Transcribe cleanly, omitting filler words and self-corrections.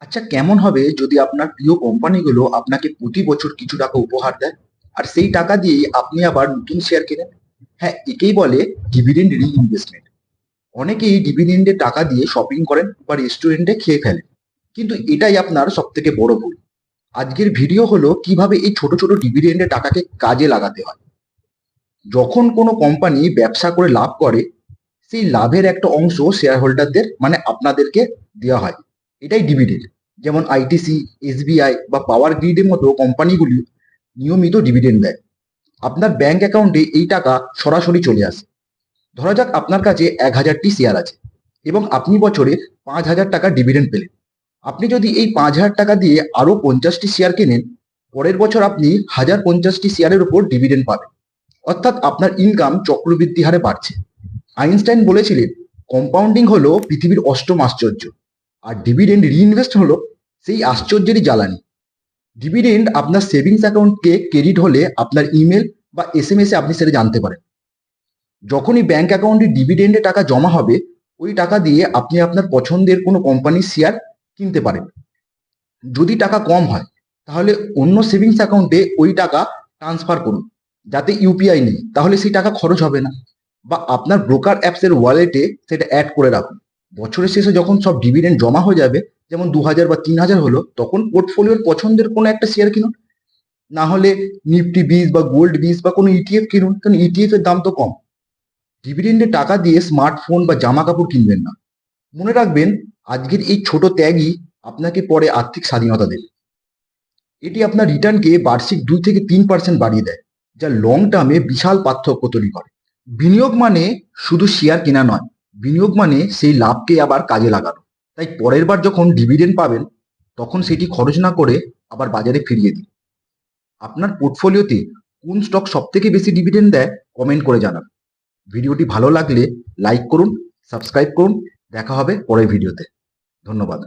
আচ্ছা, কেমন হবে যদি আপনার প্রিয় কোম্পানিগুলো আপনাকে প্রতি বছর কিছু টাকা উপহার দেয় আর সেই টাকা দিয়ে আপনি আবার নতুন শেয়ার কেনেন? হ্যাঁ, একেই বলে ডিভিডেন্ড রিইনভেস্টমেন্ট। অনেকেই ডিভিডেন্ডে টাকা দিয়ে শপিং করেন বা রেস্টুরেন্টে খেয়ে ফেলেন, কিন্তু এটাই আপনার সব থেকে বড় ভুল। আজকের ভিডিও হলো কিভাবে এই ছোট ছোট ডিভিডেন্ডে টাকাকে কাজে লাগাতে হয়। যখন কোনো কোম্পানি ব্যবসা করে লাভ করে, সেই লাভের একটা অংশ শেয়ার হোল্ডারদের মানে আপনাদেরকে দেওয়া হয়। এটাই ডিভিডেন্ড। যেমন আইটিসি, এসবিআই বা পাওয়ার গ্রিডের মতো কোম্পানিগুলি নিয়মিত ডিভিডেন্ড দেয়। আপনার ব্যাংক অ্যাকাউন্টে এই টাকা সরাসরি চলে আসে। ধরা যাক আপনার কাছে 1000টি শেয়ার আছে এবং আপনি বছরে 5000 টাকা ডিভিডেন্ড পেলেন। আপনি যদি এই 5000 টাকা দিয়ে আরো 50টি শেয়ার কেনেন, পরের বছর আপনি 1050টি শেয়ারের উপর ডিভিডেন্ড পাবেন। অর্থাৎ আপনার ইনকাম চক্রবৃদ্ধি হারে বাড়ছে। আইনস্টাইন বলেছিলেন, কম্পাউন্ডিং হলো পৃথিবীর অষ্টম আশ্চর্য, আর ডিভিডেন্ড রিইনভেস্ট হলো সেই আশ্চর্যেরই জ্বালানি। ডিভিডেন্ড আপনার সেভিংস অ্যাকাউন্টকে ক্রেডিট হলে আপনার ইমেল বা এসএমএস এ আপনি সেটা জানতে পারেন। যখনই ব্যাংক অ্যাকাউন্টে ডিভিডেন্ডে টাকা জমা হবে, ওই টাকা দিয়ে আপনি আপনার পছন্দের কোনো কোম্পানির শেয়ার কিনতে পারেন। যদি টাকা কম হয়, তাহলে অন্য সেভিংস অ্যাকাউন্টে ওই টাকা ট্রান্সফার করুন, যাতে ইউপিআই নেই, তাহলে সেই টাকা খরচ হবে না। বা আপনার ব্রোকার অ্যাপসের ওয়ালেটে সেটা অ্যাড করে রাখুন। বছরের শেষে যখন সব ডিভিডেন্ড জমা হয়ে যাবে, যেমন 2000 বা 3000 হলো, তখন পোর্টফোলিওর পছন্দের কোনো একটা শেয়ার কিনুন। না হলে নিফটি 20 বা গোল্ড 20 বা কোনো ইটিএফ কিনুন, কারণ ইটিএফ এর দাম তো কম। ডিভিডেন্ডে টাকা দিয়ে স্মার্টফোন বা জামা কাপড় কিনবেন না। মনে রাখবেন, আজকের এই ছোট ত্যাগই আপনাকে পরে আর্থিক স্বাধীনতা দেবে। এটি আপনার রিটার্নকে বার্ষিক 2 থেকে 3% বাড়িয়ে দেয়, যা লং টার্মে বিশাল পার্থক্য তৈরি করে। বিনিয়োগ মানে শুধু শেয়ার কেনা নয়, বিনিয়োগ মানে সেই লাভকে আবার কাজে লাগানো। তাই পরের বার যখন ডিভিডেন্ড পাবেন, তখন সেটি খরচ না করে আবার বাজারে ফিরিয়ে দিন। আপনার পোর্টফোলিওতে কোন স্টক সব থেকে বেশি ডিভিডেন্ড দেয়, কমেন্ট করে জানান। ভিডিওটি ভালো লাগলে লাইক করুন, সাবস্ক্রাইব করুন। দেখা হবে পরের ভিডিওতে। ধন্যবাদ।